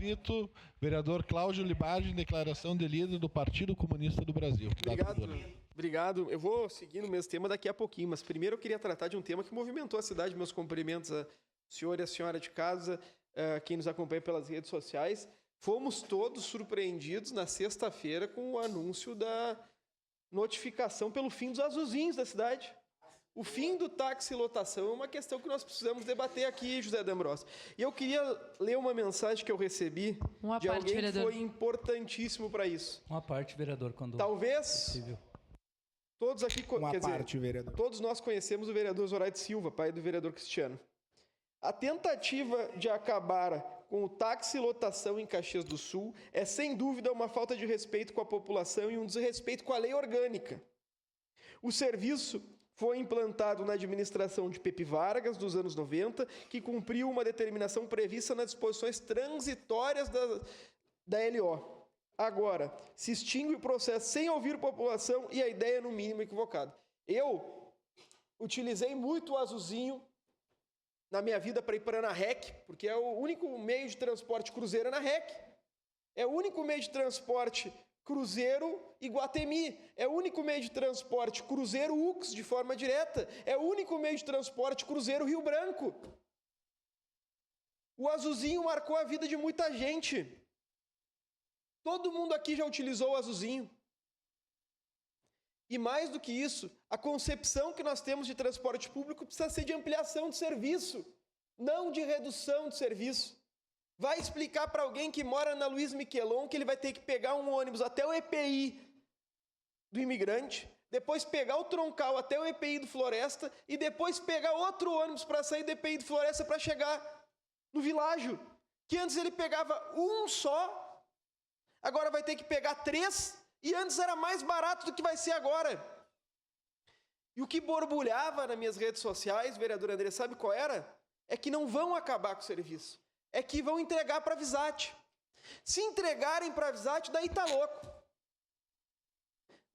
Inscrito, vereador Cláudio Libardi, em declaração de líder do Partido Comunista do Brasil. Obrigado. Eu vou seguir no mesmo tema daqui a pouquinho, mas primeiro eu queria tratar de um tema que movimentou a cidade. Meus cumprimentos a senhor e a senhora de casa, quem nos acompanha pelas redes sociais. Fomos todos surpreendidos na sexta-feira com o anúncio da notificação pelo fim dos azulzinhos da cidade. O fim do táxi lotação é uma questão que nós precisamos debater aqui, José D'Ambrosio. E eu queria ler uma mensagem que eu recebi de alguém que foi importantíssimo para isso. Uma parte, vereador, quando talvez possível. Todos aqui, todos nós conhecemos o vereador Zoraide Silva, pai do vereador Cristiano. A tentativa de acabar com o táxi lotação em Caxias do Sul é, sem dúvida, uma falta de respeito com a população e um desrespeito com a lei orgânica. O serviço foi implantado na administração de Pepe Vargas, dos anos 90, que cumpriu uma determinação prevista nas disposições transitórias da LO. Agora, se extingue o processo sem ouvir a população e a ideia, no mínimo, equivocada. Eu utilizei muito o azulzinho na minha vida para ir para a Ana Rec, porque é o único meio de transporte cruzeiro Ana Rec. É o único meio de transporte cruzeiro Iguatemi. É o único meio de transporte cruzeiro UX de forma direta. É o único meio de transporte cruzeiro Rio Branco. O azulzinho marcou a vida de muita gente. Todo mundo aqui já utilizou o azulzinho. E mais do que isso, a concepção que nós temos de transporte público precisa ser de ampliação de serviço, não de redução de serviço. Vai explicar para alguém que mora na Luiz Miquelon que ele vai ter que pegar um ônibus até o EPI do Imigrante, depois pegar o Troncal até o EPI do Floresta e depois pegar outro ônibus para sair do EPI do Floresta para chegar no Világio, que antes ele pegava um só, agora vai ter que pegar 3, e antes era mais barato do que vai ser agora. E o que borbulhava nas minhas redes sociais, vereador André, sabe qual era? É que não vão acabar com o serviço. É que vão entregar para a Visat. Se entregarem para a Visat, daí tá louco.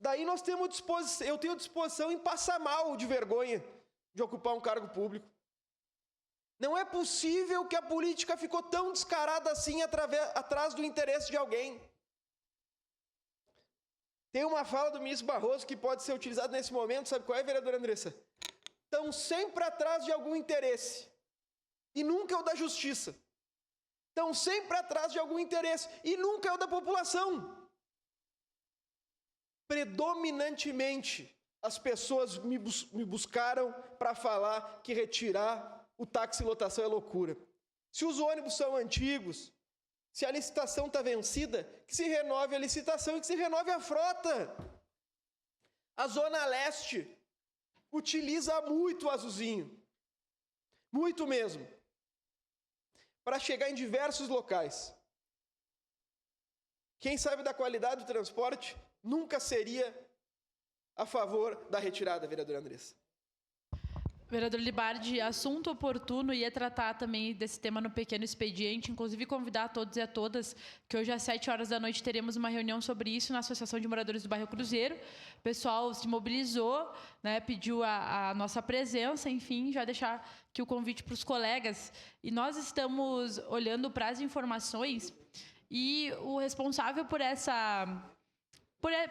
Daí nós temos disposição, eu tenho disposição em passar mal de vergonha de ocupar um cargo público. Não é possível que a política ficou tão descarada assim atrás do interesse de alguém. Tem uma fala do ministro Barroso que pode ser utilizada nesse momento, sabe qual é, vereadora Andressa? Estão sempre atrás de algum interesse. E nunca é o da justiça. Estão sempre atrás de algum interesse e nunca é o da população. Predominantemente, as pessoas me buscaram para falar que retirar o táxi lotação é loucura. Se os ônibus são antigos, se a licitação está vencida, que se renove a licitação e que se renove a frota. A Zona Leste utiliza muito o azulzinho. Muito mesmo. Para chegar em diversos locais. Quem sabe da qualidade do transporte nunca seria a favor da retirada, vereadora Andressa. Vereador Libardi, assunto oportuno, ia tratar também desse tema no pequeno expediente, inclusive convidar a todos e a todas que hoje às 7 horas da noite teremos uma reunião sobre isso na Associação de Moradores do Bairro Cruzeiro. O pessoal se mobilizou, né, pediu a nossa presença, enfim, já deixar aqui o convite para os colegas. E nós estamos olhando para as informações e o responsável por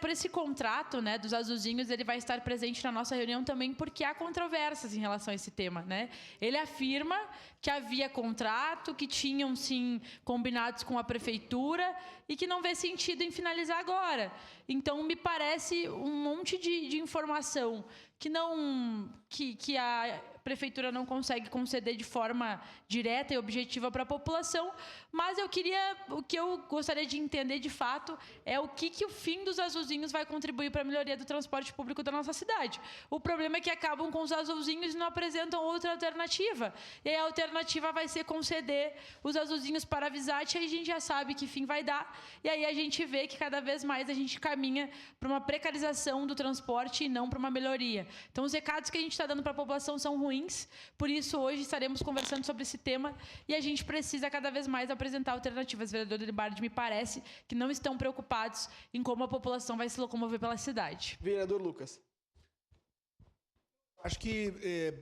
esse contrato, né, dos azulzinhos, ele vai estar presente na nossa reunião também porque há controvérsias em relação a esse tema, né? Ele afirma que havia contrato, que tinham, sim, combinados com a prefeitura e que não vê sentido em finalizar agora. Então, me parece um monte de informação que a prefeitura não consegue conceder de forma direta e objetiva para a população, mas o que eu gostaria de entender de fato é o que o fim dos azulzinhos vai contribuir para a melhoria do transporte público da nossa cidade. O problema é que acabam com os azulzinhos e não apresentam outra alternativa. E aí a alternativa vai ser conceder os azulzinhos para a Visat, e aí a gente já sabe que fim vai dar, e aí a gente vê que cada vez mais a gente caminha para uma precarização do transporte e não para uma melhoria. Então, os recados que a gente está dando para a população são ruins, por isso hoje estaremos conversando sobre esse tema e a gente precisa cada vez mais apresentar alternativas. Vereador Libardi, me parece que não estão preocupados em como a população vai se locomover pela cidade. Vereador Lucas. Acho que,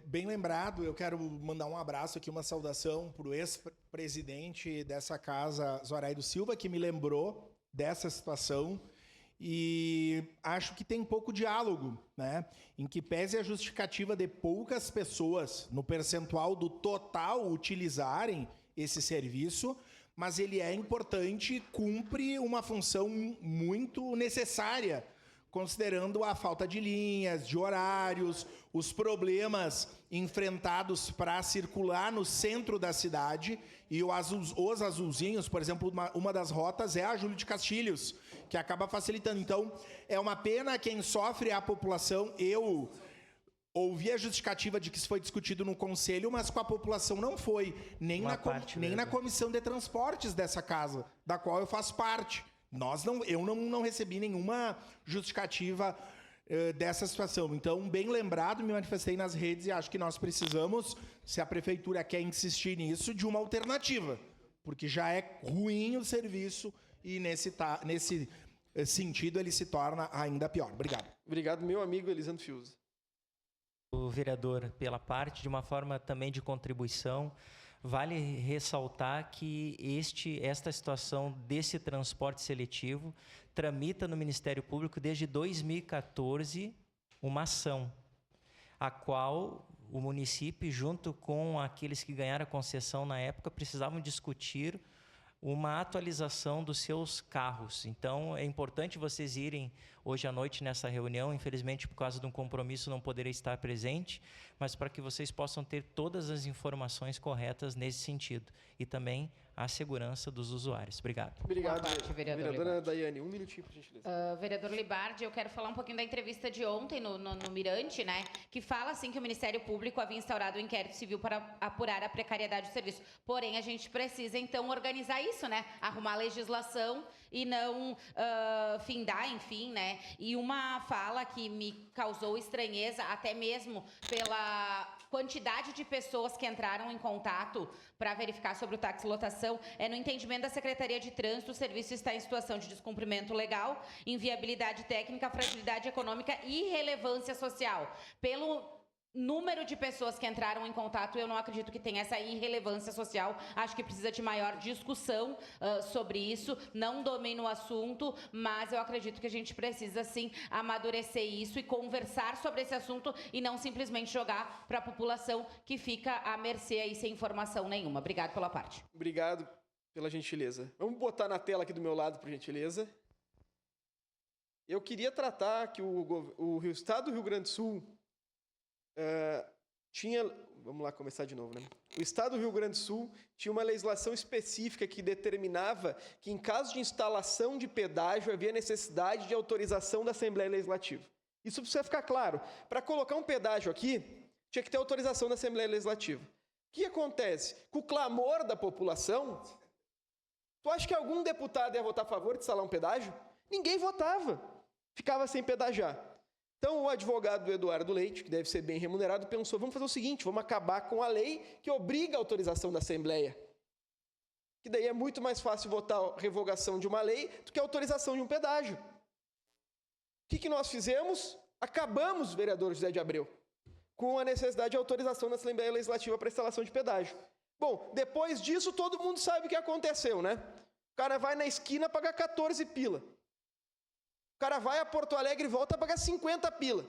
bem lembrado, eu quero mandar um abraço aqui, uma saudação para o ex-presidente dessa casa, Zoraído Silva, que me lembrou dessa situação. E acho que tem pouco diálogo, né? Em que pese a justificativa de poucas pessoas, no percentual do total, utilizarem esse serviço, mas ele é importante e cumpre uma função muito necessária, considerando a falta de linhas, de horários, os problemas enfrentados para circular no centro da cidade. E os azulzinhos, por exemplo, uma das rotas é a Júlio de Castilhos, que acaba facilitando. Então, é uma pena quem sofre é a população. Eu ouvi a justificativa de que isso foi discutido no Conselho, mas com a população não foi, nem na Comissão de Transportes dessa casa, da qual eu faço parte. Eu não recebi nenhuma justificativa dessa situação. Então, bem lembrado, me manifestei nas redes e acho que nós precisamos, se a Prefeitura quer insistir nisso, de uma alternativa, porque já é ruim o serviço e nesse sentido ele se torna ainda pior. Obrigado. Obrigado, meu amigo Elisandro Fiuza. O vereador, pela parte, de uma forma também de contribuição, vale ressaltar que esta situação desse transporte seletivo tramita no Ministério Público desde 2014 uma ação, a qual o município, junto com aqueles que ganharam a concessão na época, precisavam discutir uma atualização dos seus carros. Então, é importante vocês irem hoje à noite nessa reunião. Infelizmente, por causa de um compromisso, não poderei estar presente, mas para que vocês possam ter todas as informações corretas nesse sentido. E também a segurança dos usuários. Obrigado. Obrigado, vereadora Daiane. Um minutinho, por gentileza. Vereador Libardi, eu quero falar um pouquinho da entrevista de ontem no Mirante, né? Que fala, assim, que o Ministério Público havia instaurado um inquérito civil para apurar a precariedade do serviço. Porém, a gente precisa, então, organizar isso, né? Arrumar a legislação e não findar, enfim, né? E uma fala que me causou estranheza, até mesmo pela quantidade de pessoas que entraram em contato para verificar sobre o táxi lotação, no entendimento da Secretaria de Trânsito, o serviço está em situação de descumprimento legal, inviabilidade técnica, fragilidade econômica e relevância social. Pelo número de pessoas que entraram em contato, eu não acredito que tenha essa irrelevância social. Acho que precisa de maior discussão sobre isso. Não domino o assunto, mas eu acredito que a gente precisa, sim, amadurecer isso e conversar sobre esse assunto e não simplesmente jogar para a população que fica à mercê aí sem informação nenhuma. Obrigado pela parte. Obrigado pela gentileza. Vamos botar na tela aqui do meu lado, por gentileza. Eu queria tratar que o Estado do Rio Grande do Sul vamos lá começar de novo, né? O Estado do Rio Grande do Sul tinha uma legislação específica que determinava que, em caso de instalação de pedágio, havia necessidade de autorização da Assembleia Legislativa. Isso precisa ficar claro. Para colocar um pedágio aqui, tinha que ter autorização da Assembleia Legislativa. O que acontece? Com o clamor da população, tu acha que algum deputado ia votar a favor de instalar um pedágio? Ninguém votava. Ficava sem pedagiar. Então, o advogado Eduardo Leite, que deve ser bem remunerado, pensou, vamos fazer o seguinte, vamos acabar com a lei que obriga a autorização da Assembleia. Que daí é muito mais fácil votar a revogação de uma lei do que a autorização de um pedágio. O que nós fizemos? Acabamos, vereador José de Abreu, com a necessidade de autorização da Assembleia Legislativa para instalação de pedágio. Bom, depois disso, todo mundo sabe o que aconteceu, né? O cara vai na esquina pagar 14 pila. O cara vai a Porto Alegre e volta a pagar 50 pila.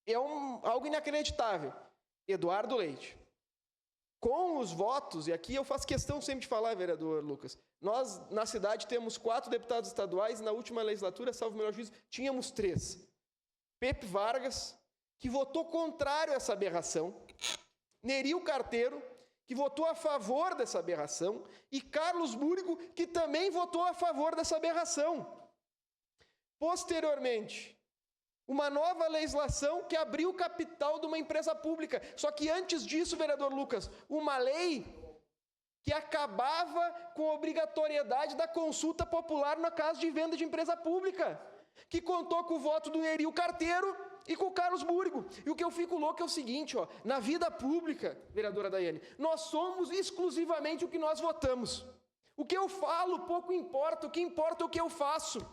É algo inacreditável. Eduardo Leite. Com os votos, e aqui eu faço questão sempre de falar, vereador Lucas, nós na cidade temos 4 deputados estaduais, na última legislatura, salvo o melhor juízo, tínhamos 3. Pepe Vargas, que votou contrário a essa aberração, Neril Carteiro, que votou a favor dessa aberração, e Carlos Búrigo, que também votou a favor dessa aberração. Posteriormente, uma nova legislação que abriu o capital de uma empresa pública. Só que antes disso, vereador Lucas, uma lei que acabava com a obrigatoriedade da consulta popular na caso de venda de empresa pública, que contou com o voto do Neril Carteiro e com o Carlos Búrigo. E o que eu fico louco é o seguinte, na vida pública, vereadora Daiane, nós somos exclusivamente o que nós votamos. O que eu falo pouco importa, o que importa é o que eu faço.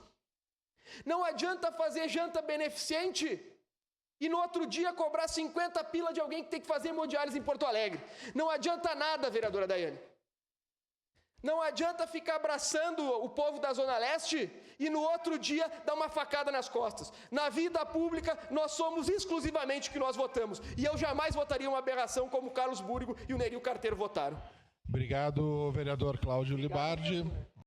Não adianta fazer janta beneficente e no outro dia cobrar 50 pila de alguém que tem que fazer hemodiálise em Porto Alegre. Não adianta nada, vereadora Daiane. Não adianta ficar abraçando o povo da Zona Leste e no outro dia dar uma facada nas costas. Na vida pública, nós somos exclusivamente o que nós votamos. E eu jamais votaria uma aberração como o Carlos Búrigo e o Nerio Carteiro votaram. Obrigado, vereador Cláudio Libardi.